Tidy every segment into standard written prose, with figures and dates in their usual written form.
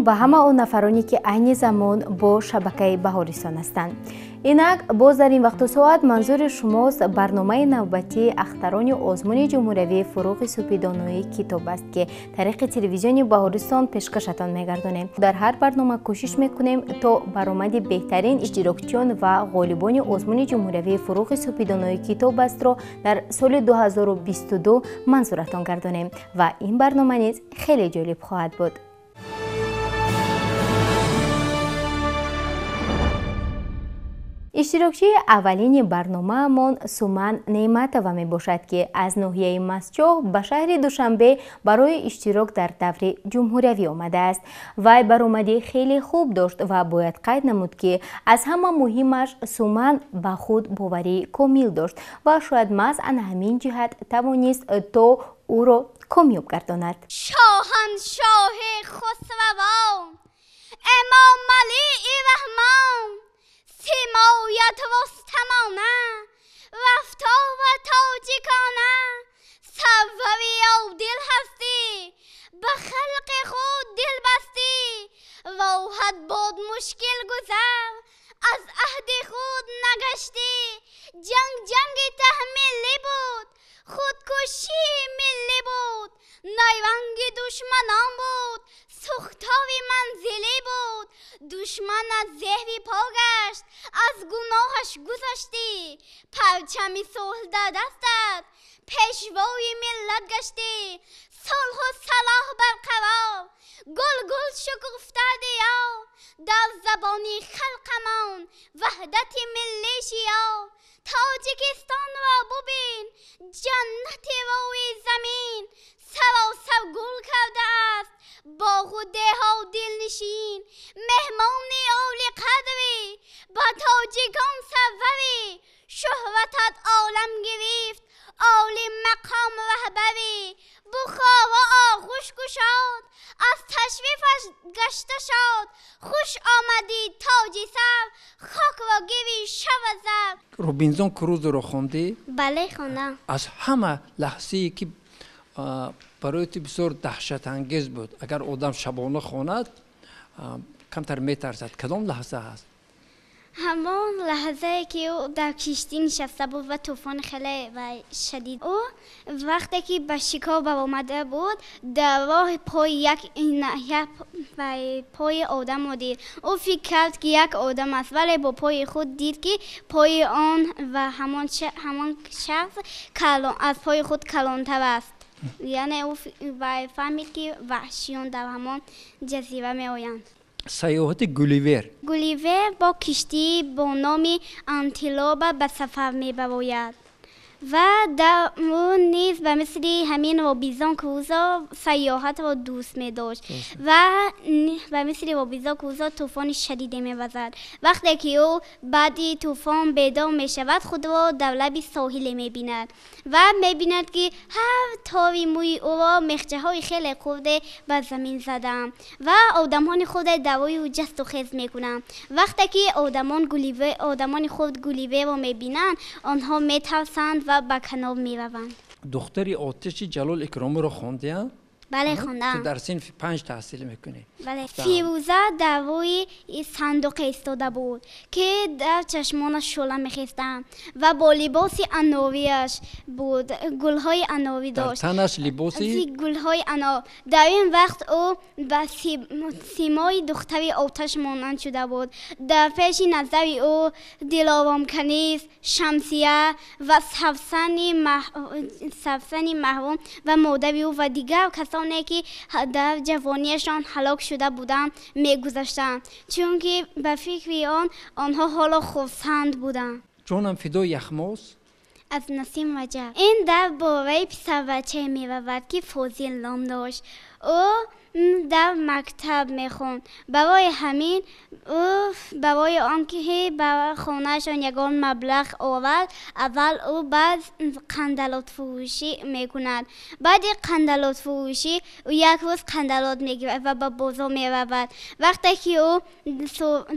به همه اون نفرانی که عین زمان با شبکه بهارستان هستند. اینک باز در این وقت و ساعت منظور شماست برنامه نوبتی اختران آزمون جمهوری فروغ سپیدانوی کتاب است که طریق تلویزیون بهارستان پیشکشتان می‌گردانیم. در هر برنامه کوشش میکنیم تا برآمد بهترین اشتراکچیان و غالبان آزمون جمهوری فروغ سپیدانوی کتاب است را در سال 2022 منظورتان گردانیم و این برنامه نیز خیلی جالب خواهد بود. اشتراکچی اولین برنامه من سومن نعمتова می باشد که از ناحیه مسجد به شهر دوشنبه برای اشتراک در دور جمهوری آمده است. وی برآمدی خیلی خوب داشت و باید قید نمود که از همه مهمش سومن به خود باوری کامل داشت و شاید محض از همین جهت توانست تا او را کامیاب گرداند. شاهنشاه خسروان امام علی رحمان حمایت وستمانه وفتا و تاجیکانه سروری و دل هستی به خلق خود دل بستی راحت بود مشکل گذر از عهد خود نگشتی جنگ تحمیلی بود خودکشی ملی بود نیرنگ دشمنان بود سوختاری منزلی بود دشمن از زهری پا گشت از گناهش گذشتی پرچمی صلح در دستت پیشوای ملت گشتی صلح و صلاح برقرار گل گل شکفته دیار در زبانی خلقمان وحدت ملی شیار تاجیکستان را ببین جنت روی زمین سراسر گل کرده است باغ و دهها دلنشین مهمان عالی قدری با تاجیکان سروری شهرتت عالم گرفت عالی مقام رهبری بخارا آغوش گشاد از تشریفش گشته شد خوش آمدی تاجی سر خاک را گیری شب زر. روبینزون کروزو رو خوندی؟ بله خوندم. از همه لحظه‌ای که برای تو بسیار دهشت انگیز بود اگر آدم شبانه خواند کمتر میترسد کدام لحظه هست؟ همان لحظه که او در کشتی نشسته بود و طوفان خیلی و شدید او وقتی که به شکار برآمده بود در راه پای پای آدم دید او فکر کرد که یک آدم است ولی با پای خود دید که پای آن و همان شخص از پای خود کلانتر است. یعنی او فهمید که وحشیان در همان جزیره می آیند. سیاحت گولیور با کشتی با نام انتیلوب به سفر می باید و در اون نیز به مثل همین روبینزون کروزو سیاحت را دوست می داشت و به مثل روبینزون کروزو طوفان شدید می وزد. وقتی که او بعدی طوفان بیدار می شود خود را در لب ساحل می بیند و می بیند که هر تاری موی او را مخچه های خیلی خورده به زمین زدم و آدمان خود دوای او جست و خیز می کنند. وقتی که آدمان خود گولیور را می بینند آنها می ترسند و به کنار می روند. دختری آتش جلال اکرامی رو خوندی؟ بله خوندم. تو در صنف 5 تحصیل میکنی؟ بله. فیروزه در روی صندوق ایستاده بود که در چشمانش شعله میخیستند و با لباسی اناریش بود گلهای اناری داشت. در تنش لباسی گلهای انار. در این وقت او به سیمای دختری آتش مانند شده بود. در پیش نظر او دلارام کنیز شمسیه و سفسنی محروم و مادر او و دیگر کسانی که در جوانیشان هلاک شده بودند میگذشتند چون که به فکر آنها حالا خرسند بودند. جانم فدای یخماس از نسیم رجب. این در باره پسر بچه می رود که فاضل نام داشت. او در مکتب میخوند. برای آنکه برای خانهشان یگان مبلغ آورد اول او بعد قندلات فروشی میکند. بعد قندلات فروشی او یک روز قندلات میگیرد و به بازار میرود. وقتی که او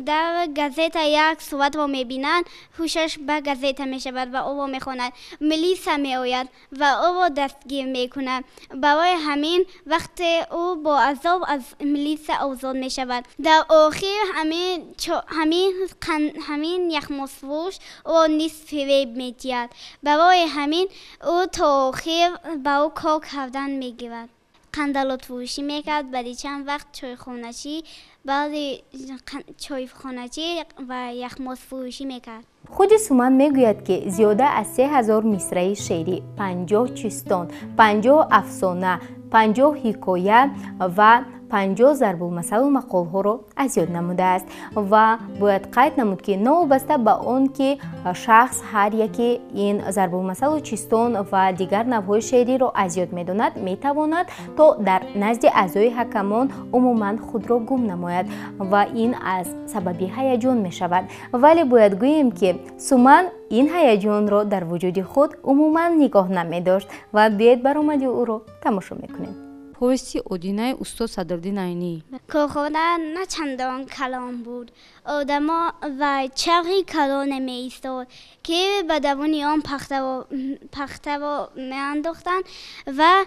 در گازت یک صورت را میبیند هوشش به گازت میشود و او را میخواند. ملیسا میآید و او را دستگیر میکند. برای همین وقتی او با عذاب از ملیس آزاد می شود. در آخر همین یخماسفروش او نیز فریب می دهد. برای همین او تا آخر با او کار کردن می گیرد. قندلات فروشی می کرد. بعد چند وقت چای خانچی و یخماس فروشی می کرد. خود سومن میگوید که زیاده از 3000 مصرع شعری، 50 چیستان، 50 افسانه، 50 حکایه و 50 ضرب المثل و مقال‌ها را از یاد نموده است و باید قید نمود که نوابسته به آن که شخص هر یکی این ضرب المثل و چیستان و دیگر نوع‌های شعری را از یاد می‌داند میتواند تا در نزد اعضای حکمان عموما خود را گم نماید و این از سبب هیجان می‌شود. ولی باید گوییم که سومن این هیجان را در وجود خود عموما نگاه نمی‌داشت و بیاید برآمد او را تماشا می‌کنیم. повести одинаи устод Садриддин Айнӣ. کارخانه نه چندان کلان بود. آدما و چرخی کلان نمی ایستاد که به دوانی آن پخته و میانداختند و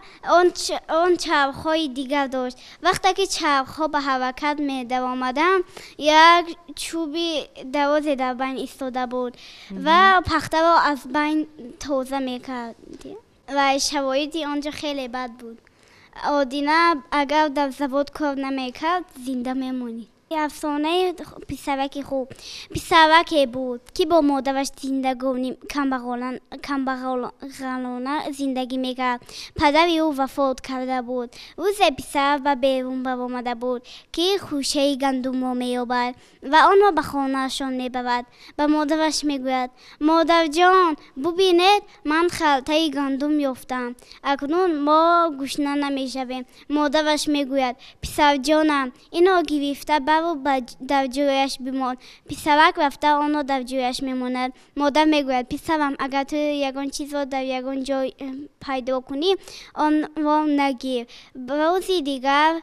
آن چرخهای دیگر داشت. وقتی که چرخها به حرکت می درآمدند یک چوبی درازی در بین ایستاده بود و پخته را از بین تازه می کرد و شرایط آنجا خیلی بد بود. آدینه اگر در زباد کار نمیکرد زنده میمونید. افسانه پسرک خوب. پسرکی بود که با مادرش زندگانی کمبغالانه زندگی میکرد. پدر او وفات کرده بود. روز پسر به بیرون برآمده بود که خوشه گندم را مییابد و آن را به خانهشان میبرد. به مادرش میگوید مادر جان ببینید من خلطه گندم یافتم. اکنون ما گشنه نمیشویم. مادرش میگوید پسر جانم اینو گرفته برو در جایش بمان. پسرک رفته آن را در جایش میماند. مادر میگوید پسرم اگر تو یگان چیز را در یگان جای پیدا کنی آن را نگیر. روزی دیگر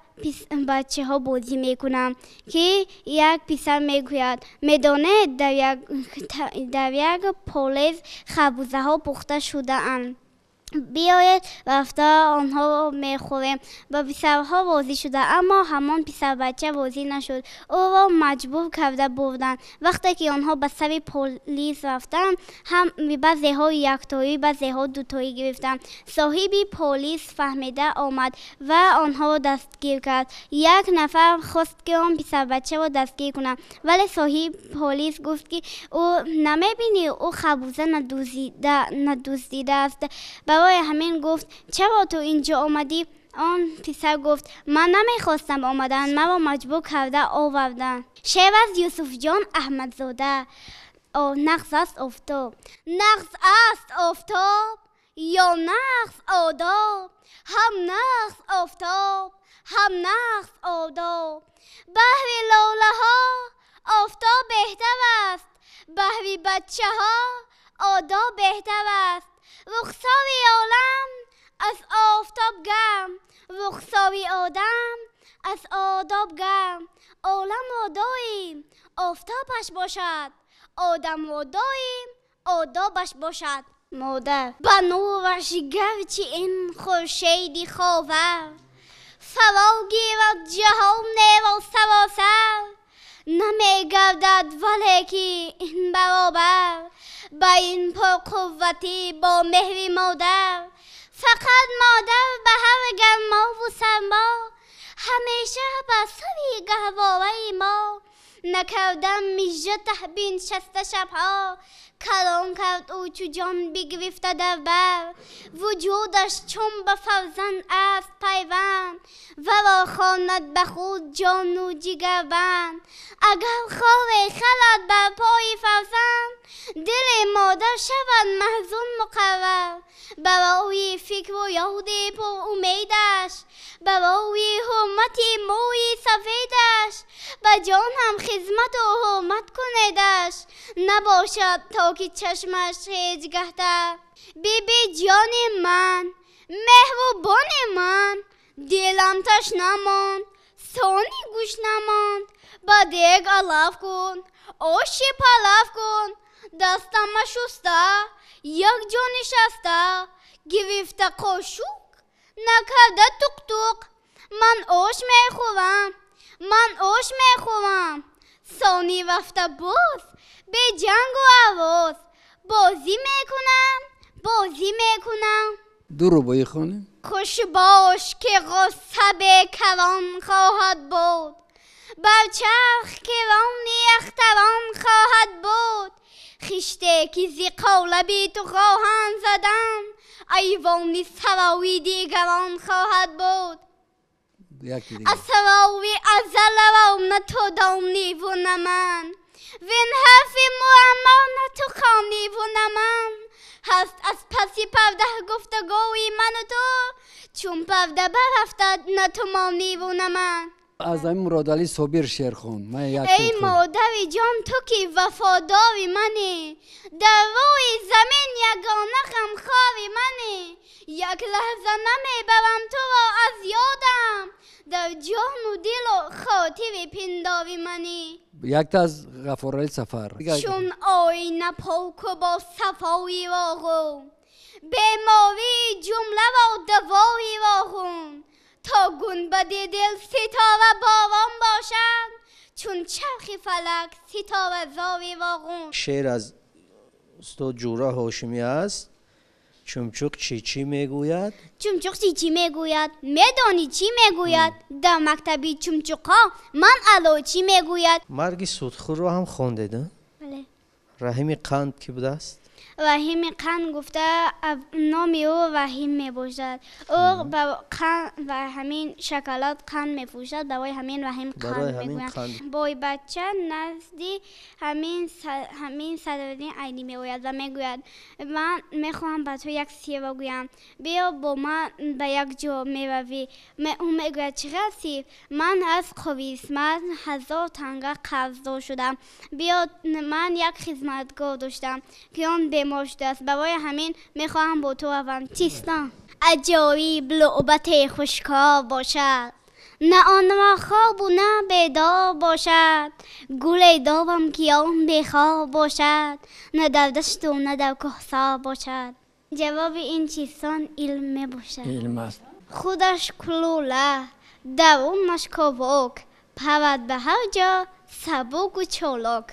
بچه ها بازی میکنم که یک پسر میگوید میدانه در یک پالیز خربوزه ها پخته شده اند. بیاید رفته آنها میخوریم. با پسرها بازی شده اما همان پسر بچه بازی نشد. او را مجبور کرده بردن. وقتی که آنها به سر پلیس رفتن هم بعضی ها یکتایی بعضی ها دوتایی گرفتن. صاحبی پلیس فهمیده آمد و آنها را دستگیر کرد. یک نفر خواست که آن پسر بچه را دستگیر کنه ولی صاحب پلیس گفت که او نمیبینی او خربوزه ندزدیده است. برای همین گفت چرا تو اینجا آمدی؟ آن پسر گفت من نمیخواستم آمدن مرا مجبور کرده آوردن. شعر از یوسف جان احمدزاده. نقص است آفتاب. نقص است آفتاب یا نقص آداب. هم نقص آفتاب هم نقص آداب. بهر لاله ها آفتاب بهتر است. بهر بچه ها آداب بهتر است. رخسار عالم از آفتاب گرم. رخسار آدم از آداب گرم. عالم را داریم آفتابش باشد. آدم را داریم آدابش باشد. مادر به نورش گرچه این خورشیدی خاور فرا گیرد جهان و سراسر. نمیگردد ولی که این برابر با این پرقوتی با مهر مادر. فقط مادر به هر گرما و سرما همیشه به سوی گهواره ما. نکردم میجه تحبین شسته شبها. کلان کرد او چو جان بگرفته در بر. وجودش چون به فرزند است پیوند ورا خواند به خود جان و جگربند. اگر خار خلد بر پای فرزند دل مادر شود محزون مقرر. برای فکر و یاد پر امیدش برای حرمت موی سفیدش به جان هم خدمت و حرمت کندش. نباشد تا که چشمش هیچگه تر. بی جان من مهربان من دلم تش نماند سانی گوش نماند. با دیگ علف کن آشی پلف کن. دستم شسته یک جا نشسته گرفته قاشق نکرده توک توک. من آش میخورم ثانی وقت باز به جنگ و آواز بازی میکنم دو رو بایی خونیم. خوش باش که غصه به کوان خواهد بود بر چرخ که رانی اختران خواهد بود خشته که زی قولبی تو خواهند زدن ایوانی سراوی دیگران خواهد بود از سراوی ازل رو نه تو دانی و نه من وین حرف معما نه تو خانی و نه من هست از پسی پرده گفتگوی من و تو چون پرده برافتد نه تو مانی و نه من از این مرادعلی صابر شعر خون. ای مادری جان تو که وفاداری منی در روی زمین یگانه غمخواری منی یک لحظه نمیبرم تو را از یادم در جان و دل و خاطر پنداری منی یک تا از غفارعلی سفر چون آینه پاک و با صفایی راغو بیماری جمله و دوایی راغون تا گنبد دل ستاره باران باشد چون چرخ فلک ستاره زاری واغون. شعر از استاد جورا هاشمی است. چمچوق چی میگوید؟ چمچوق چی میگوید؟ میدانی چی میگوید؟ در مکتبی چمچوقا من الو چی میگوید؟ مرگ سودخور رو هم خونده ده؟ بله. رحیم قند کی بوده است؟ رحیم قند گفته نامی او رحیم می باشد. او با قند و همین شکلات قند می فروشد برای همین رحیم قند میگوید. بای بچه نزدی همین صدرالدین عینی می گوید و میگوید من میخواهم به تو یک سیر بگویم بیا با من به یک جا میروی. او میگوید چقدر سیر؟ من از قویسمت 1000 تنگه قرضدار شدم. بیا من یک خدمتگار داشتم که آن بیمار شده است برای همین میخواهم با تو روم. چیستم عجایب لعبت خوشکار باشد نه آن را خواب و نه بیدار باشد گل داغم که آن بخار باشد نه در دشت و نه در کوهسار باشد. جواب این چیستان علم می باشد. علم است. خودش کلوله درونش کاوک پرد به هر جا سبک و چالاک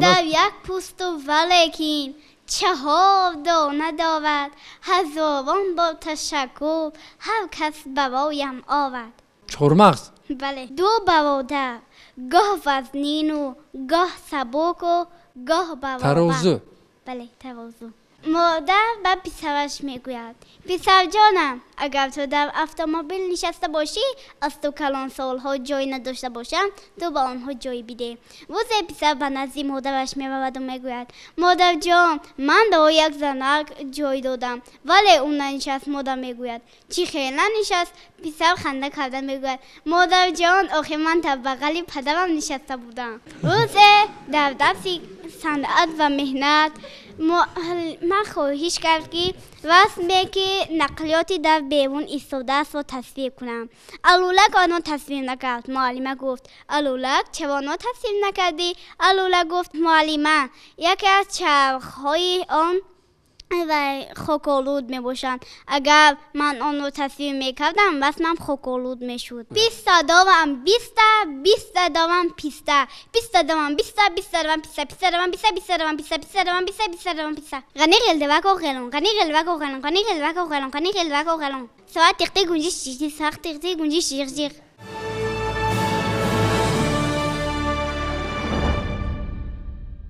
در یک پوست و ولیکن 4 دانه دارد هزاران با تشکر هر کس برایم آورد. چهارمغز. بله. 2 برادر گاه وزنین و گاه سبک و گاه برابر. ترازو. بله ترازو. مادر به پسرش میگوید پسر جانم اگر تو در اتومبیل نشسته باشی از تو کلان سالها جای نداشته باشم تو با آنها جای بده. روزی پسر به نزد مادرش میرود و میگوید مادر جان من در یک زنک جای دادم ولی اون ننشست. مادر میگوید چی خیلی ننشست؟ پسر خنده کرده میگوید مادر جان آخه من در بغل پدرم نشسته بودم. روزی در درس صنعت و مهنت من خواهش کرد که رسمی که نقلیاتی در بیرون ایستاده است و تصویر کنم. الولک آنها تصویر نکرد. معلمه گفت الولک چرا آنها تصویر نکردی؟ الولک گفت معلمه یکی از چرخهای آن و خاک‌آلود می باشند. اگر من آن رو تصویر می کردم رسمم خاک‌آلود می شد. 20 دارم 20 20 دارم 20 20 دارم 20 20 دارم 20 20 دارم 20 20 دارم 20 20 دارم 20 20 دارم 20 غنی قلدوک و قلون غنی قلدوک و قلون غنی قلدوک و قلون غنی قلدوک و قلون ساعت تقطی گنجش چیزی ساعت تقطی گنجش جیغ.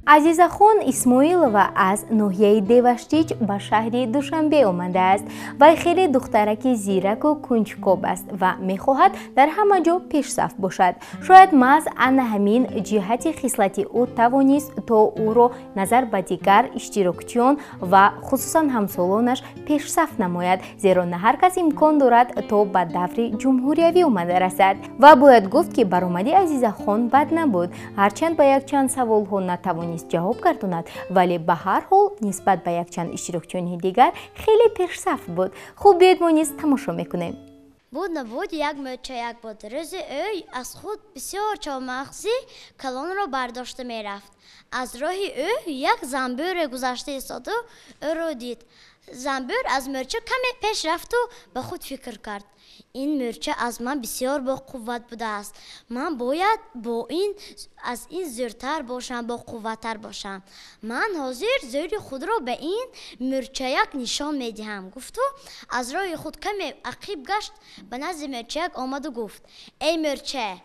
азиза хун исмоилова аз ноҳияи деваштич ба шаҳри душанбе омадааст. вай хеле духтараки зираку кунҷкоб аст ва мехоҳад дар ҳама ҷо пешсаф бошад. шояд маҳз ана ҳамин ҷиҳати хислати ӯ тавонист то ӯро назар ба дигар иштирокчиён ва хусусан ҳамсолонаш пешсаф намояд, зеро на ҳар кас имкон дорад то ба даври ҷумҳуриявӣ омада расад. ва бояд гуфт ки баромади азиза хун бад набуд, ҳарчанд ба якчанд саволҳо натавонист ҷавоб гардонад, вале ба ҳар ҳол нисбат ба якчанд иштирокчиёни дигар хеле пешсаф буд. хуб биёед мо низ тамошо мекунем. буд набуд як мӯча як бодирӯзи ӯй аз худ бисёр чормағзи калонро бардошта мерафт. аз роҳи ӯ як занбӯре гузашта истоду ӯро дид. زنبور از مرچه کمی پیش رفت و به خود فکر کرد این مرچه از من بسیار با قوت بوده است. من باید از این زورتر باشم، با قوتتر باشم. من حاضر زور خود را به این مرچه یک نشان میدهم. گفت و از راه خود کمی عقیب گشت، به نزد مرچه یک آمد و گفت ای مرچه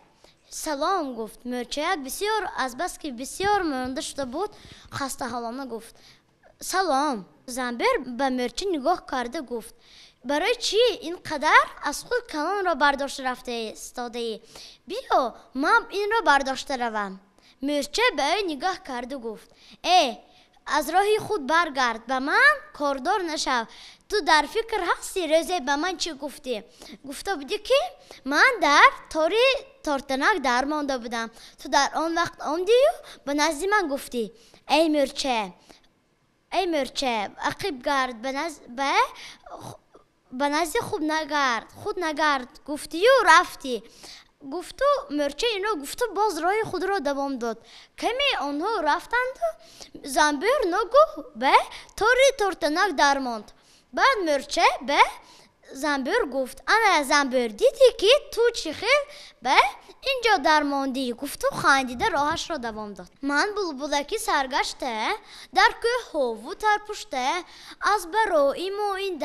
سلام. گفت مرچه یک بسیار از بس که بسیار مانده شده بود خسته حالانه گفت سلام. زنبور به مرچه نگاه کرده گفت برای چی اینقدر از خود کلان را برداشت رفته استاده ای؟ بیا من این را برداشته روم. مرچه به او نگاه کرده گفت ای از راهی خود برگرد، به من کاردار نشو. تو در فکر هستی روزی به من چی گفتی؟ گفته بودی که من در تارتنک در مانده بودم. تو در آن وقت آمدی و به نزد من گفتی ای مرچه عقیب گرد، به نزد خود نگرد گفتی و رفتی. گفتو مرچه اینا گفتو باز راه خود را دوام داد. کمی آنها رفتند و زنبور نگو به تارتنک در ماند. بعد مرچه به زنبور گفت انا زنبور دیدی که تو چی خیل به اینجا درماندی؟ گفت و خندیده راهش را دوام داد. من بلبلکی سرگشته در کوه و تر پشته، از برای این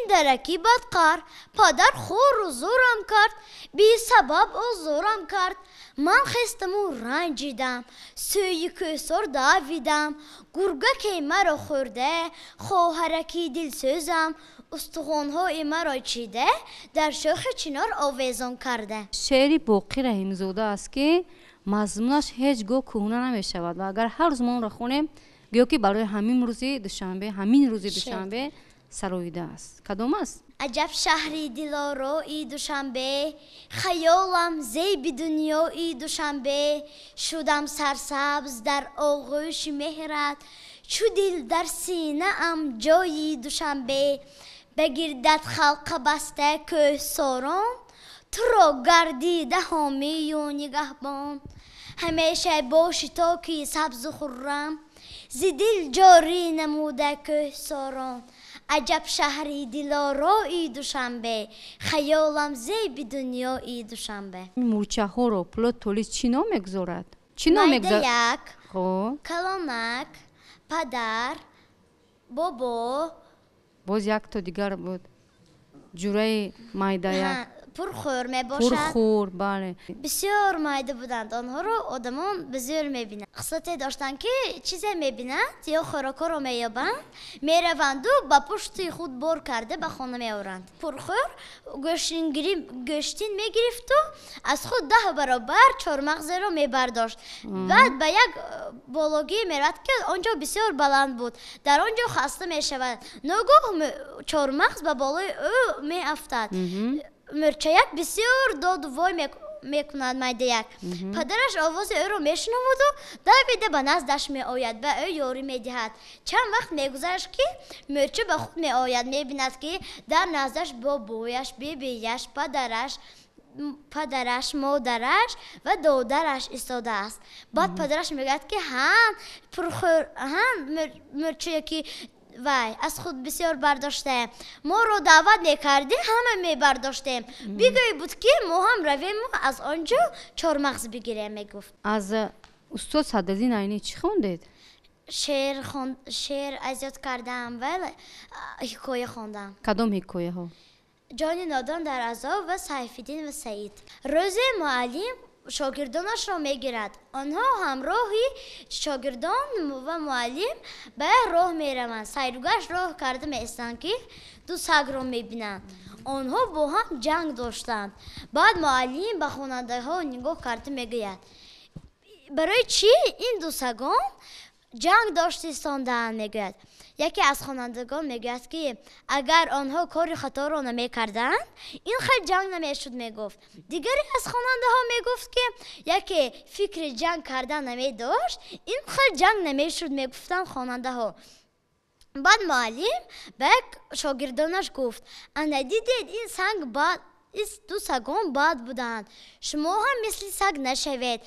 درکی بدقر. پدر خور و زورم کرد، بی سبب و زورم کرد. من خستم و رنجیدم، سوی کوسر دویدم. گرگکی مرا خورده، خواهرکی دل سوزم. استخوان‌های مرا چیده، در شاخ چنار آویزان کرده. شعری باقی رحیم‌زاده است که مضمونش هیچ گاه کهنه نمی‌شود و اگر هر روز ما اون را خونیم گویا که برای همین روز دوشنبه سراییده است. کدام است؟ عجب شهری دلارایی دوشنبه، خیالم زیب دنیایی دوشنبه. شدم سرسبز در آغوش مهرت، چو دل در سینه ام جایی دوشنبه. بگیردد خلق بسته که ساران، تو را گردیده حامی و نگهبان. همیشه باشی تا که سبز و خرم، ز دل جاری نموده که ساران. عجب شهری دلارایی دوشنبه، خیالم زیب دنیایی دوشنبه. مورچه ها را پلات تولید چی نام میگذارد؟ یک، کلانک، پدر، بابا، باز یک تا دیگر بود جوره مایده یک پرخور می باشد. پرخور، بله. بسیار مایده بودند. آنها رو آدمان به زور می بینند. خصلتی داشتند که چیزی می بینند یا خوراک رو می یابند، می روند و با پشت خود بار کرده به خانه می آورند. پرخور گوشتین می گرفت و از خود 10 برابر چهارمغز رو می برداشت. بعد به یک بالگی می رفت که آنجا بسیار بلند بود. در آنجا خسته می شود. ناگاه چهارمغز به بالای او می افتاد. مرچه یک بسیار داد و وای میکند. مایده یک پدرش آواز او رو میشنود و دویده به نزدش می آید، به او یاری میدهد. چند وقت میگذشت که مرچه به خود می آید، میبیند که در نزدش بابایش، بیبیش، پدرش، مادرش و دادرش ایستاده است. بعد پدرش میگوید که مرچه که وای از خود بسیار برداشته، ما رو دعوت میکردی همه میبرداشتیم. بگوی بود که ما هم رویم از آنجا چهارمغز بگیریم. میگفت. از استاد صدرالدین عینی چی خوندید؟ شعر ازیاد کردم و حکایه خوندم. کدام حکایه ها؟ جان نادان در عذاب و سیفالدین و سعید. روز معلم شاگردانش را میگیرد. آنها همراهی شاگردان و معلم به راه میروند. سیرگشت راه کرده میستند که 2 سگ را میبینند. آنها با هم جنگ داشتند. بعد معلم به خواننده ها نگاه کرده میگوید برای چی این 2 سگان جنگ داشتند؟ میگوید. یکی از خوانندگان میگوید که اگر آنها کاری خطا را نمیکردند این خیلی جنگ نمیشد. میگفت. دیگری از خواننده ها میگفت که یکی فکر جنگ کردن نمیداشت این خیلی جنگ نمیشد. میگفتند خواننده ها. بعد معلم به شاگردانش گفت انا دیدید این 2 سگان بد بودند، شما هم مثل سگ نشوید.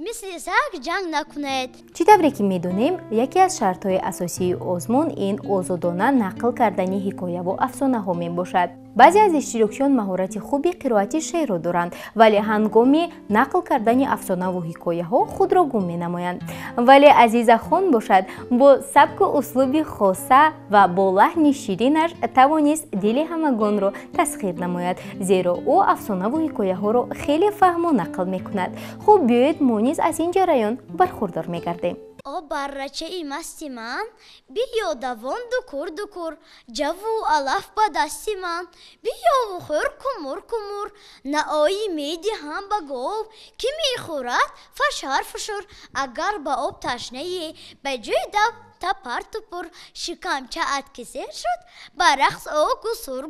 مثل سگ جنگ نکنید. چی طوری که میدونیم یکی از شرط‌های اساسی آزمون این آزادانه نقل کردن حکایه و افسانه ها می باشد. بعضی از اشتراکیان مهارت خوبی قرائت شعر را دارند ولی هنگام نقل کردن افسانه و حکایه ها خود را گم می نمایند. ولی عزیزه خان باشد با سبک و اسلوب خاصه و با لحن شیرینش توانست دل همگان را تسخیر نماید زیرا او افسانه و حکایه ها را خیلی فهم و نقل می کند. خب بیایید ما نیز از این جریان برخوردار می گردیم. او برچه ای مستی من بیا دوان دکور جوو علف با دستی من بیا و خور کمور نه آیی میدی هم بگو کی میخورد فشار اگر با آب تشنه ای به جای تا پرت و پر شکمچه اتکسر شد برقص او گسور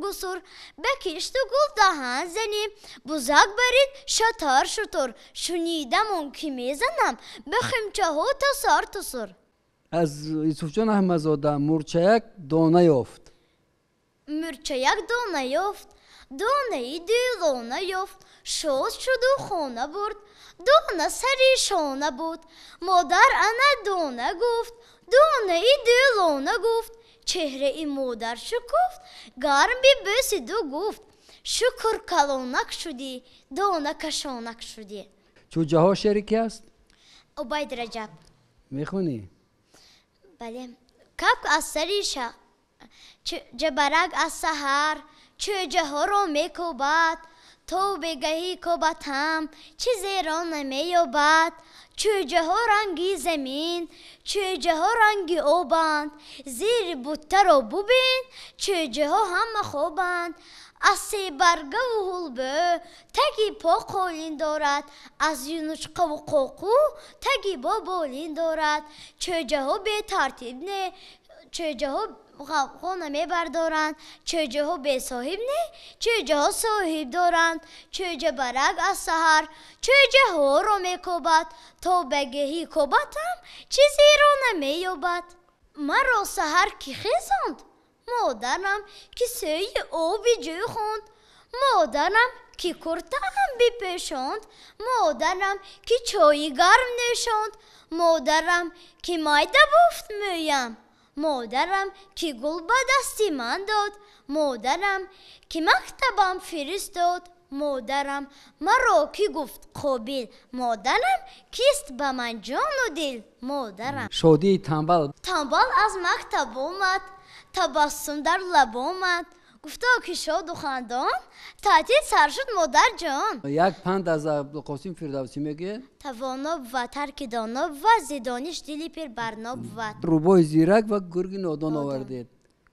بکشت و گل دهن زنیم بزرگ برید شطور شنیدم اون کی میزنم بخیمچه ها تا سر از یوسف جان احمدزاده مرچک دانه یافت. مرچک دانه یافت دانه ای دلانه یافت شاد شد و خانه برد دانه سری شانه بود مادر انا دانه گفت دانه ای دلانه گفت چهره ای مادر شکفت گرم بی بسید و گفت شکر کلانک شدی دانه کشانک شدی. چوجه ها شریکی است؟ عبید رجب میخونی؟ بله. کبک از سری جبرک از سحر چوجه ها رو میکوبد تو بگهی کوبتم چیزی را نمیابد چوجه ها رنگی زمین چوجه ها رنگی آبند زیر بوته رو ببین چوجه ها همه خوبند از سی برگه و حلبه تگی پا قولین دارد از یونچقه و قوقو تگی با بالین دارد چوجه ها به ترتیب نه چوجه ها خونه می بردارند چوجه ها به صاحب نه چوجه ها صاحب دارند چوجه برگ از سحر چوجه ها رو می کوبد تا بگهی کوبتم چیزی رو نمی یابد. مرا سحر کی خیزاند مادرم کی سوی آبی جو خوند مادرم کی کرته هم بپیشاند مادرم کی چای گرم نشاند مادرم کی مایده بفت مویم مادرم کی گل به دستی من داد مادرم کی مکتبم فرستاد مادرم مرا کی گفت قابل مادرم کیست به من جان و دل مادرم. شادی تنبل از مکتب اومد تبسم در لب اومد گفتا که شاد و خندان تعطیل سر شد مادر جان. یک پند از عبدالقاسم فردوسی میگه توانا بود ترک دانا بود زیدانش دلی پر برنا بود روبای زیرک و گرگ نادان آوردید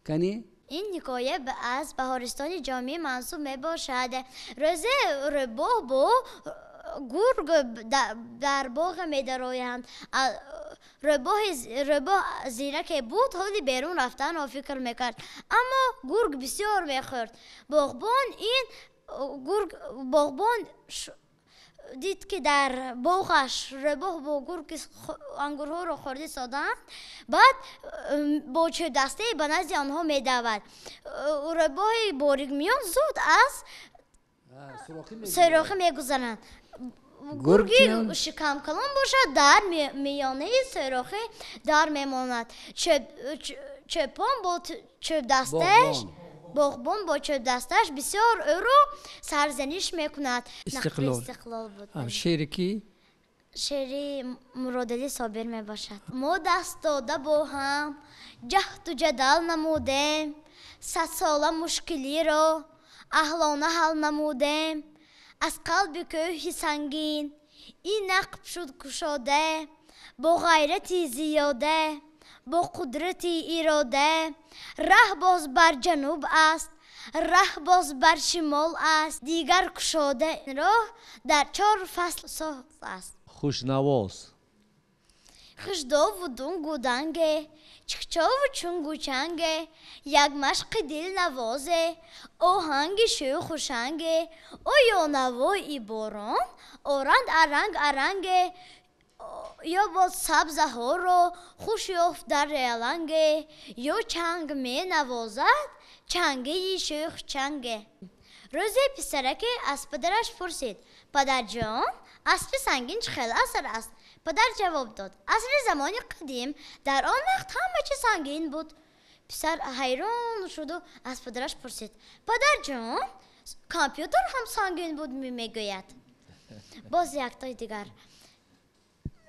کنی؟ این حکایه از بهارستان جامعه منصوب می باشد. روزه رباه با گرگ در باغ می درآیند رباه زیرک بود حالی بیرون رفتن و فکر میکرد اما گرگ بسیار میخورد باغبان دید که در باغش رباه با گرگ انگورها را خورده سادند بعد با چه دسته به نزد آنها میدود رباه باریک میان زود از سراخی میگذرند گرگی شکم کلان باشد در میانه سراخی در میماند چپان با چپ دستش باغبان با چپ دستش بسیار او را سرزنش میکند. استقلال بود. شعری کی؟ شعری مرادلی صابر می باشد. ما دست داده با هم جهد و جدل نمودیم 100 ساله مشکلی را اهلانه حل نمودیم از قلب کوه سنگین این نقب شد کشاده با غیرتی زیاده با قدرتی اراده ره باز بر جنوب است ره باز بر شمال است دیگر کشاده راه در 4 فصل ساخت است. خوشنواز خشدا و دونگ و دنگه چکچا و چونگ و چنگه یک مشق دل نوازه آهنگ شوخ و شنگه یا نوای باران آرند ارنگ یا با سبزه ها رو خوش یافت در ریلنگه یا چنگ می نوازد چنگه شوخ چنگه. روزی پسرک از پدرش پرسید پدر جان اسب سنگین خیلی اثر است. پدر جواب داد عصر زمان قدیم در آن وقت همه چی سنگین بود. پسر حیران شد و از پدرش پرسید پدر جان کامپیوتر هم سنگین بود میگوید. باز یک تا دیگر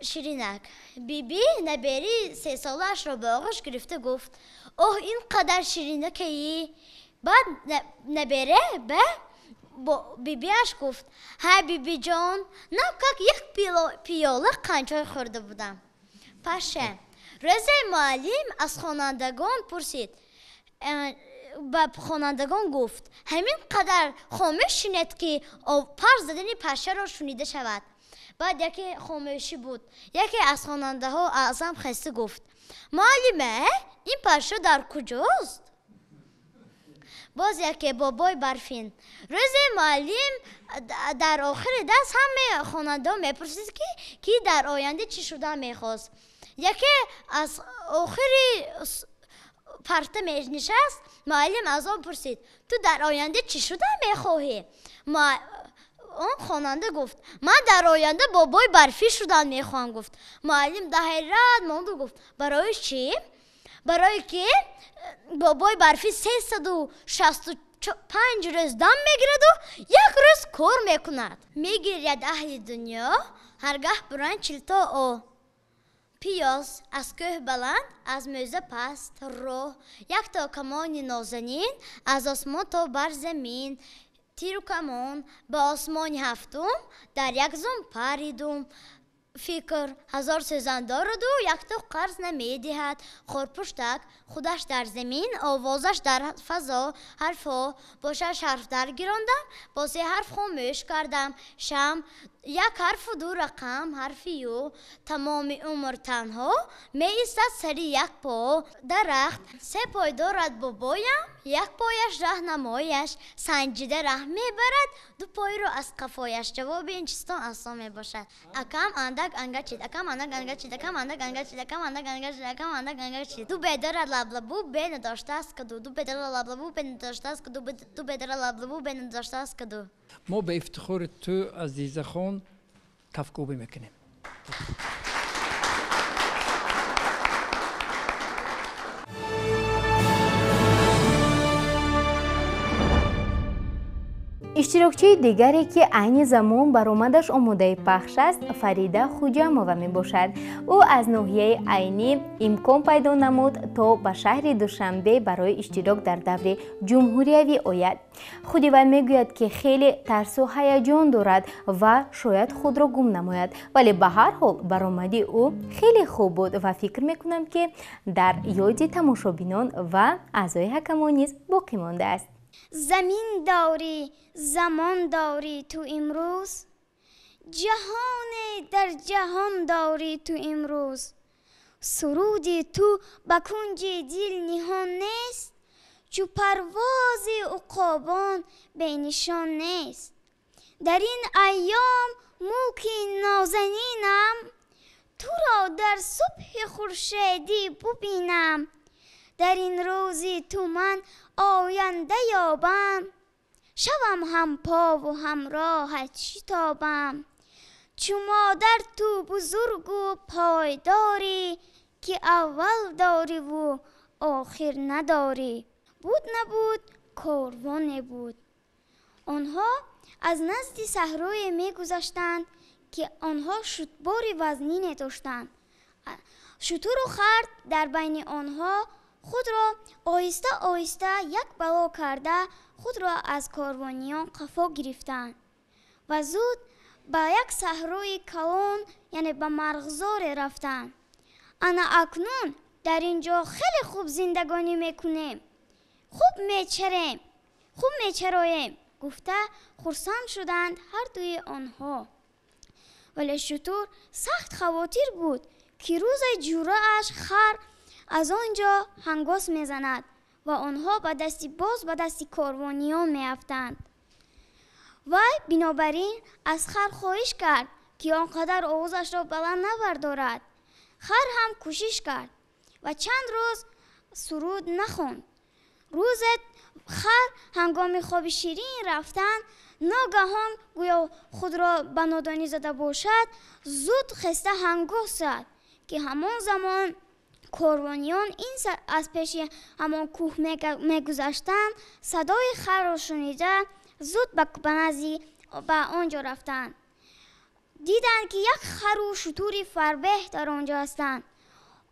شیرینک بیبی نبری 3 سالش را به آغوش گرفته گفت اوه این قدر شیرینکی. بعد نبره به بیبیش گفت های بیبی جان نمکک یک پیاله قنچای خورده بودم. پشه روز معلم از خوانندگان پرسید به خوانندگان گفت همین قدر خاموش شنید که پر زدن پشه را شنیده شود. بعد یکی خاموشی بود. یکی از خواننده ها اعظم خسته گفت معلمه این پشه در کجاست؟ باز یکی بابای برفین روز معلم در آخر دست همه خواننده ها میپرسید که کی در آینده چی شده میخواست. یکی از آخری پرته نشست. معلم از آن پرسید تو در آینده چی شده میخواهی؟ اون خواننده گفت من در آینده بابای برفی شدن میخواهم. گفت معلم در حیرت ماند و گفت برای چی؟ برای که بابای برفی 365 روز دم میگیرد و 1 روز کار میکند. میگیرد اهل دنیا هرگاه برند چلتا او پیاز از کوه بلند از موزه پست رو یک تا کمان نازنین از آسمان تا بر زمین تیر و کمان به آسمان هفتم در یک زم پریدم. فکر 1000 سوزن دارد و یک تا قرض نمیدهد. خورپشتک خودش در زمین آوازش در فضا حرفا با 6 حرف در گراندم با 3 حرف خاموش کردم. شم 1 حرف و 2 رقم حرفی یو تمام عمر تنها می ایستد سری 1 پا. درخت 3 پای دارد بابایم 1 پایش راهنمایش سنجیده ره میبرد 2 پای رو از قفایش. جواب این چیستان آسان می باشد. اکم اندک انگچید اکم اندک انگچید اکم اندک انگچید اکم اندک انگچید اکم اندک انگچید. دو بدر لبلبو بین داشته است کدو دو بدر لبلبو بین داشته است کدو دو بدر لبلبو بین داشته است کدو. ما به افتخار تو عزیز خان کفکوبی میکنیم. اشتراکچی دیگری که عین زمان برآمدش آماده پخش است فریده خوجامова می باشد. او از ناحیه عینی امکان پیدا نمود تا به شهر دوشنبه برای اشتراک در دوره جمهوری آید. خود وی میگوید که خیلی ترس و هیجان دارد و شاید خود را گم نماید، ولی به هر حال برآمدی او خیلی خوب بود و فکر میکنم که در یاد تماشابینان و اعضای حکمان نیز باقی مانده است. زمین داری زمان داری تو امروز، جهان در جهان داری تو امروز. سرودی تو به کنج دل نهان نیست، چو پرواز عقابان به نشان نیست. در این ایام موکی نازنینم، تو را در صبح خورشیدی ببینم. در این روزی تو من آینده یابم، شوم هم پا و همراهت شتابم. چو مادر تو بزرگ و پایداری، که اول داری و آخر نداری. بود نبود کاروان بود. آنها از نزد صحرای می گذشتند که آنها شتربار وزنی داشتند. شتر و خر در بین آنها خود را آهسته آهسته یک بلا کرده خود را از کاروانیان قفا گرفتند و زود به یک صحرای کلان یعنی به مرغزار رفتند. انا اکنون در اینجا خیلی خوب زندگانی میکنیم، خوب میچریم، خوب میچرایم گفته خرسند شدند هر دوی آنها. ولی شتر سخت خواطر بود که روز جوره اش خر از آنجا هنگاس میزند و آنها به دستی باز به دستی کاروانیان میافتند. وی بنابراین از خر خواهش کرد که آنقدر آوازش را بلند نبردارد. خر هم کوشش کرد و چند روز سرود نخواند. روز خر هنگام خواب شیرین رفتن ناگهان گویا خود را به نادانی زده باشد زود خسته هنگاه زد که همان زمان کاروانیان این از پیش همان کوه میگذشتند صدای خر را شنیده زود به آنجا رفتند دیدند که یک خر و شتوری فربه در آنجا هستند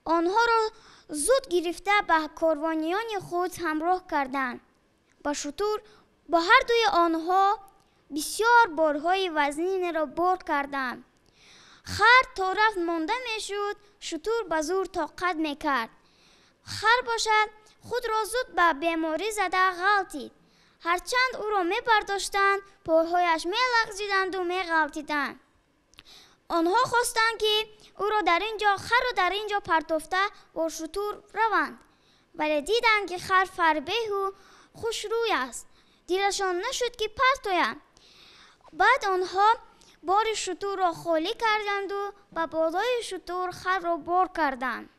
آنها را زود گرفته به کاروانیان خود همراه کردند با شتور با هر دوی آنها بسیار بارهای وزنین را بار کردند خر تا رفت مانده میشد شتور به زور طاقت میکرد خر باشد خود را زود به بیماری زده غلطید هرچند او را میبرداشتند پاهایش میلغزیدند و میغلطیدند آنها خواستند که او را خر را در اینجا پرتافته با شتور روند ولی دیدند که خر فربه و خوشروی است دیلشان نشد که پرتویند بعد آنها بار شتور را خالی کردند و به بالای شتور خر را بار کردند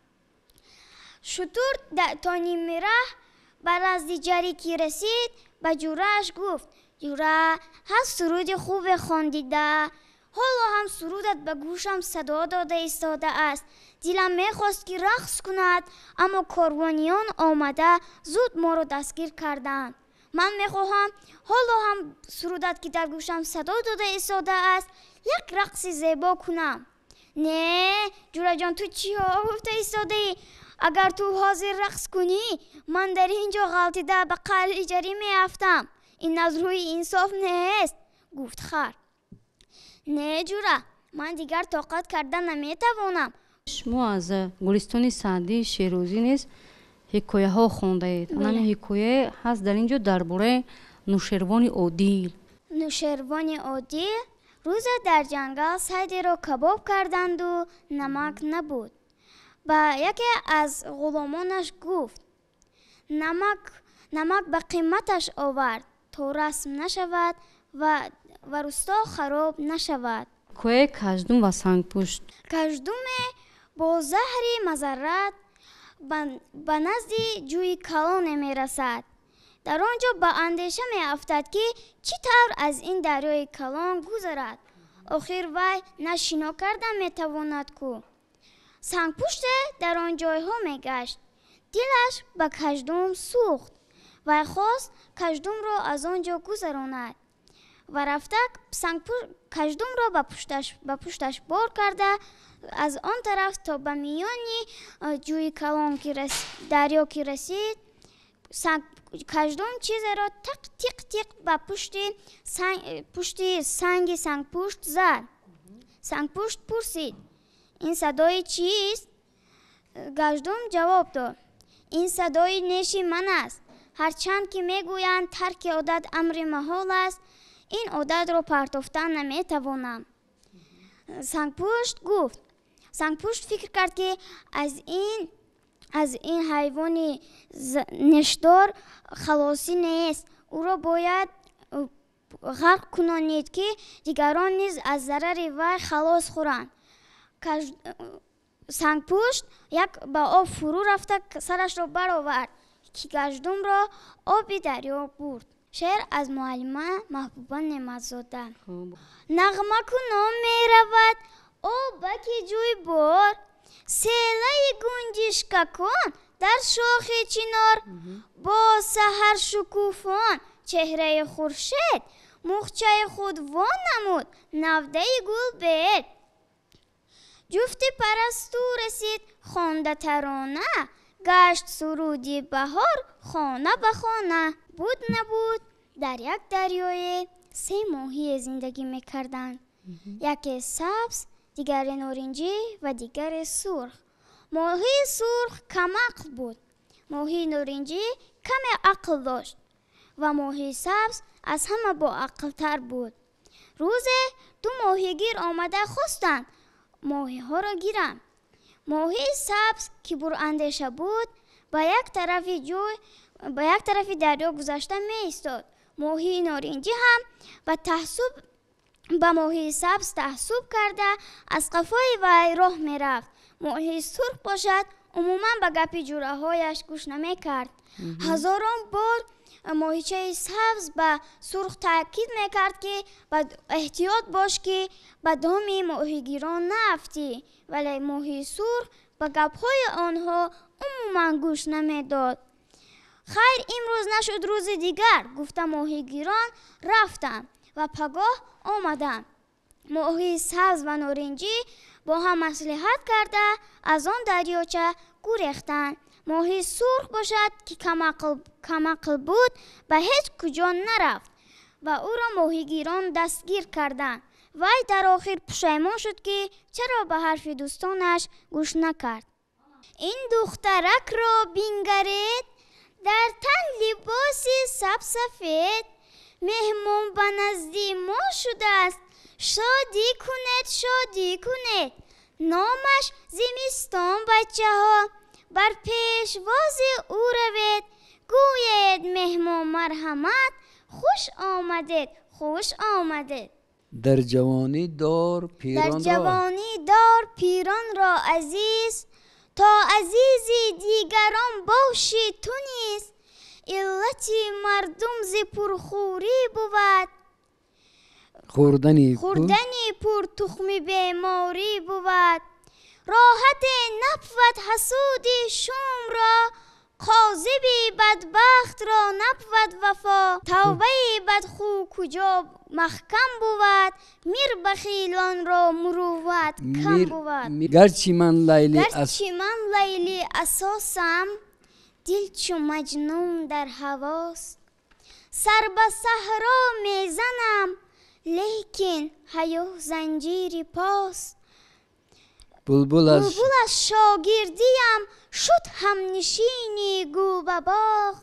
شتور تا نیمه ره بر از دیگری که رسید به جورهش گفت جوره هست سرود خوب خواندیده حالا هم سرودت به گوشم صدا داده ایستاده است دلم میخواست که رقص کند اما کاروانیان آمده زود ما را دستگیر کردند من میخواهم حالا هم سرودت که در گوشم صدا داده ایستاده است یک رقص زیبا کنم نه جوره جان تو چی ها گفته ایستاده ای اگر تو حاضر رقص کنی من در اینجا غلطیده به قلعه جری میافتم این از روی انصاف نیست گفت خر نه جوره من دیگر طاقت کردن نمیتوانم شما از گلستان سعدی شیروزی نیز حکایه ها خونده اید همین حکایه هست در اینجا درباره نوشروان عادل نوشروان عادل روز در جنگل سعدی را کباب کردند و نمک نبود با یکی از غلامانش گفت نمک به قیمتش آورد تا رسم نشود و رستا خراب نشود کوه کژدم و سنگپوشت کژدم با زهر مضرت به نزد جوی کلان می رسد در آنجا به اندیشه می افتد که چی طور از این دریای کلان گذرد آخر وی نه شنا کردن می تواند کو سنگپوشت در آن جایها می گشت دلش به کژدم سوخت و خواست کژدم را از آنجا گذراند و رفته کژدم را به پشتش بار کرده از آن طرف تا به میانی جوی کلان دریا که رسید کژدم چیزی را تق تق تق به پشت سنگ سنگپوشت زد سنگپوشت پرسید این صدای چیست؟ کژدم جواب داد این صدای نیش من است هرچند که میگویند ترک عادت امر محال است این عادت را پرتافتن نمیتوانم سنگپوشت فکر کرد که از این حیوان نشدار خلاصی نیست او را باید غرق کنانید که دیگران نیز از ضرر وی خلاص خورند سنگپوشت یک به آب فرو رفته سرش را برآورد که کژدم را آب دریا برد شعر از معلمه محبوبه نعمتزاده نغمه کنم می رود آبک جوی بار سیله گنجشکه کن در شاخ چنار با سحر شکوفان چهره خورشید مخچه خود وانمود نوده گل بید جفت پرستو رسید خوانده ترانه گشت سرودی بهار خانه به خانه بود نبود در یک دریای 3 ماهی زندگی میکردند یکی سبز دیگر نارنجی و دیگر سرخ ماهی سرخ کم عقل بود ماهی نارنجی کم عقل داشت و ماهی سبز از همه با عقل تر بود روز 2 ماهیگیر آمده خواستند ماهی ها را گیرند ماهی سبز که بر اندیشه بود به یک طرف دریا گذشته می ایستاد ماهی نارنجی هم به ماهی سبز تعصب کرده از قفای وی راه می رفت ماهی سرخ باشد عموما به گپ جوره هایش گوش نمی کرد هزاران بار ماهیچه سبز به سرخ تاکید میکرد که احتیاط باش که به دام ماهیگیران نافتی، ولی ماهی سرخ به گپهای آنها عموما گوش نمیداد. خیر امروز نشد روز دیگر، گفته ماهیگیران رفتند و پگاه آمدند. ماهی سبز و نارنجی با هم مصلحت کرده از آن دریاچه گریختند. ماهی سرخ باشد که کمعقل بود به هیچ کجا نرفت و او را ماهیگیران دستگیر کردند. وی در آخر پشیمان شد که چرا به حرف دوستانش گوش نکرد. این دخترک را بینگرید، در تن لباسی سبسفید، مهمان به نزدی ما شده است، شادی کنید. نامش زمستان بچه ها، بر پیشواز او روید، گوید مهمان مرحمت، خوش آمدید. در جوانی دار پیران را عزیز، تا عزیزی دیگران باشی تو نیز. علتی مردم ز پرخوری بود، خوردنی پر تخمی بیماری بود. راحت نبود حسودی شوم را، کاذبی بدبخت را نبود وفا. توبه بدخو کجا محکم بود، میر بخیلان را مروت کم بود. گرچه من لیلی اساسم، دل چو مجنون در هواست. سر به صحرا میزنم، لیکن حیا زنجیری پاست. بلبل از شاگردیم شد همنشینی گو به باغ.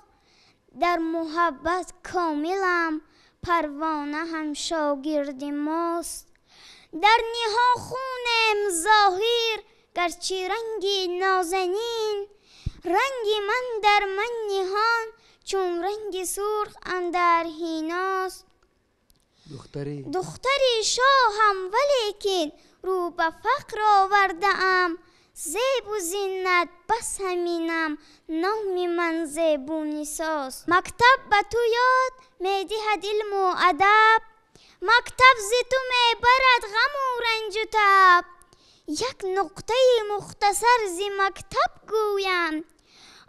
در محبت کاملم، پروانه هم شاگرد ماست. در نها خونم ظاهر، گرچه رنگی نازنین. رنگی من در من نهان، چون رنگ سرخ اندر حیناست. دختری شاهم ولیکن رو به فقر آورده ام. زیب و زینت بس همینم، نام من زیب و نساست. مکتب به تو یاد میدهد علم و ادب، مکتب ز تو میبرد غم و رنج و تب. یک نقطه مختصر ز مکتب گویم،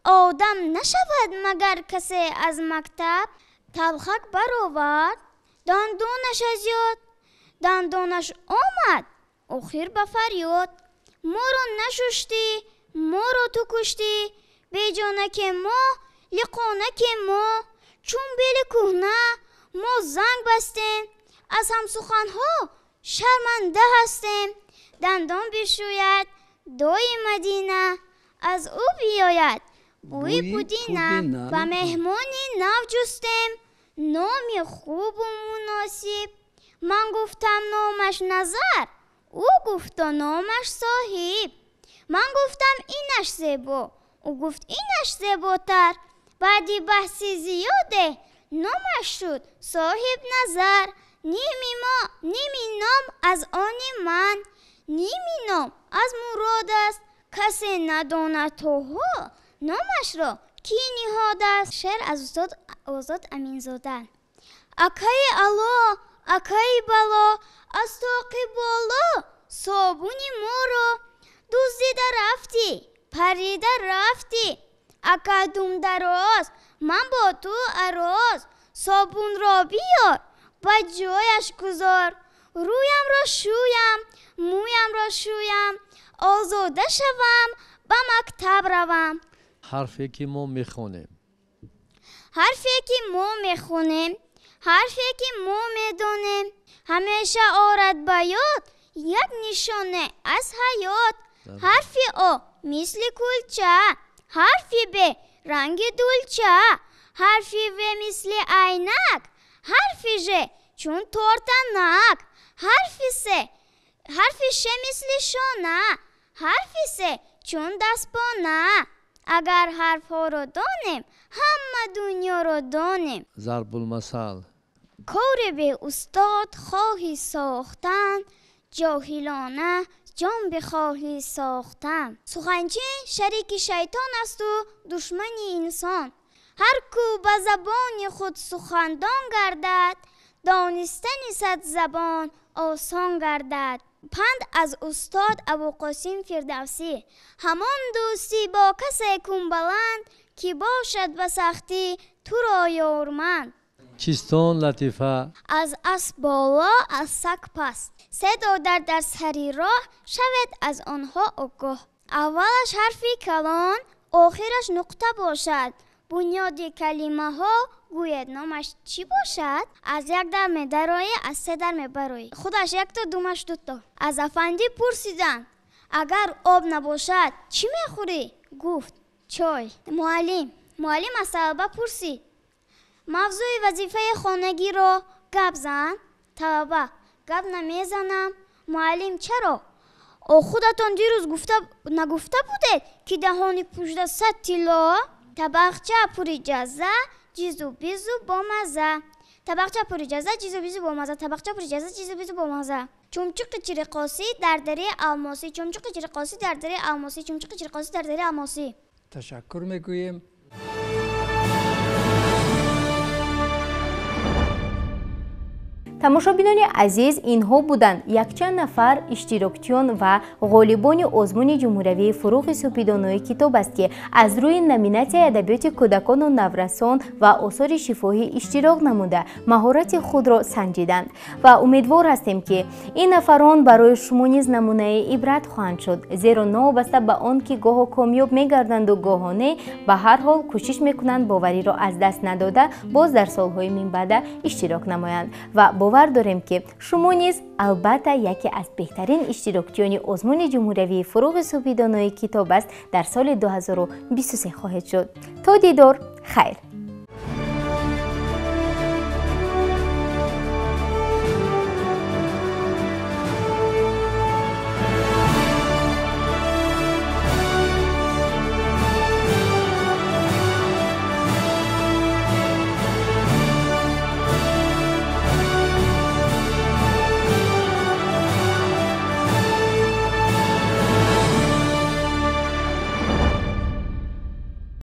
آدم نشود مگر کسی از مکتب. تلخک برآورد دندانش از یاد، دندانش آمد آخر به فریاد. ما را نشستی، ما را تو کشتی، بی جانک ما لقانک ما. چون بیل کهنه ما زنگ بستیم، از هم سخنها شرمنده هستیم. دندان بشوید دای مدینه، از او بیاید بوی پودینه. و مهمانی نو جستیم، نام خوب و مناسب. من گفتم نامش نظر، او گفت نامش صاحب. من گفتم اینش زیبا، او گفت اینش زیباتر. بعدی بحثی زیاده، نامش شد صاحب نظر. نیمی نام از آن من، نیمی نام از مراد است. کسی نداند توها، نامش را کی نهاد است. شعر از استاد آزاد امینزاده. اکای علا اکای بالا، از طاق بالا صابونی ما را. دزدیده رفتی، پریده رفتی، اکادوم دراز من با تو اراز. صابون را بیار با جایش گذار، رویم را شویم مویم را شویم. آزاده شوم به مکتب روم. حرفی که ما میخونیم، حرفی که ما میدانیم، همیشه آرد به یاد یک نشانه از حیات. حرفی آ مثل کلچه، حرفی ب رنگ دلچه، حرفی و مثل عینک، حرفی ژ چون تورتنک، حرفی ش مثل شانه، حرفی س چون دستپانه. اگر حرف ها رو دانیم، همه دنیا رو دانیم. ضرب المثل. کار به استاد خواهی ساختن، جاهلانه جان بخواهی ساختن. سخنچین شریک شیطان است و دشمن انسان. هر کو به زبان خود سخندان گردد دانستن صد زبان آسان گردد. پند از استاد ابوالقاسم فردوسی. همان دوستی با کسی کن بلند که باشد به سختی تو را یارمند. چیستان لطیفه از اسب بالا از سگ پست سه دو در سری راه شود از آنها آگاه. اولش حرفی کلان آخرش نقطه باشد بنیاد کلمه ها گوید نامش چی باشد؟ از یک در می درایی از سه در می برایی خودش یک تا دومش دوتا. از افندی پرسیدن اگر آب نباشد چی میخوری؟ گفت چای. معلم از طلبه پرسید موضوع وظیفه خانگی را گپ زن. طلبه گپ نمیزنم. معلم چرا؟ خودتان دیروز نگفته بودید که دهانی پوشیده 100 طلا طبقچه پوری جزه جیزو بیزو با مزه. طبقچه پوری جزه جیزو بیزو با مزه. طبقچه پوری جزه جیزو بیزو با مزه. چمچق چرقاسی در دره الماسی. چمچق چرقاسی در دره الماسی. چمچق چرقاسی در دره الماسی. تشکر میگوییم. тамошобинони азиз, инҳо буданд якчанд нафар иштирокчиён ва ғолибони озмуни ҷумҳуриявии фурӯғи супидонои китоб аст ки аз рӯи номинатсияи адабиёти кӯдакону наврасон ва осори шифоҳӣ иштирок намуда маҳорати худро санҷиданд ва умедвор ҳастем ки ин нафарон барои шумо низ намунаи ибрат хоҳанд шуд, зеро новобаста ба он ки гоҳо комёб мегарданду гоҳо не, ба ҳар ҳол кӯшиш мекунанд бовариро аз даст надода боз дар солҳои минбаъда иштирок намоянд ва бовар дорем ки шумо низ албатта яке аз беҳтарин иштирокчиёни озмуни ҷумҳуриявии фурӯғи супидонои китоб аст дар соли 2023 хоҳед шуд. То дидор, хайр.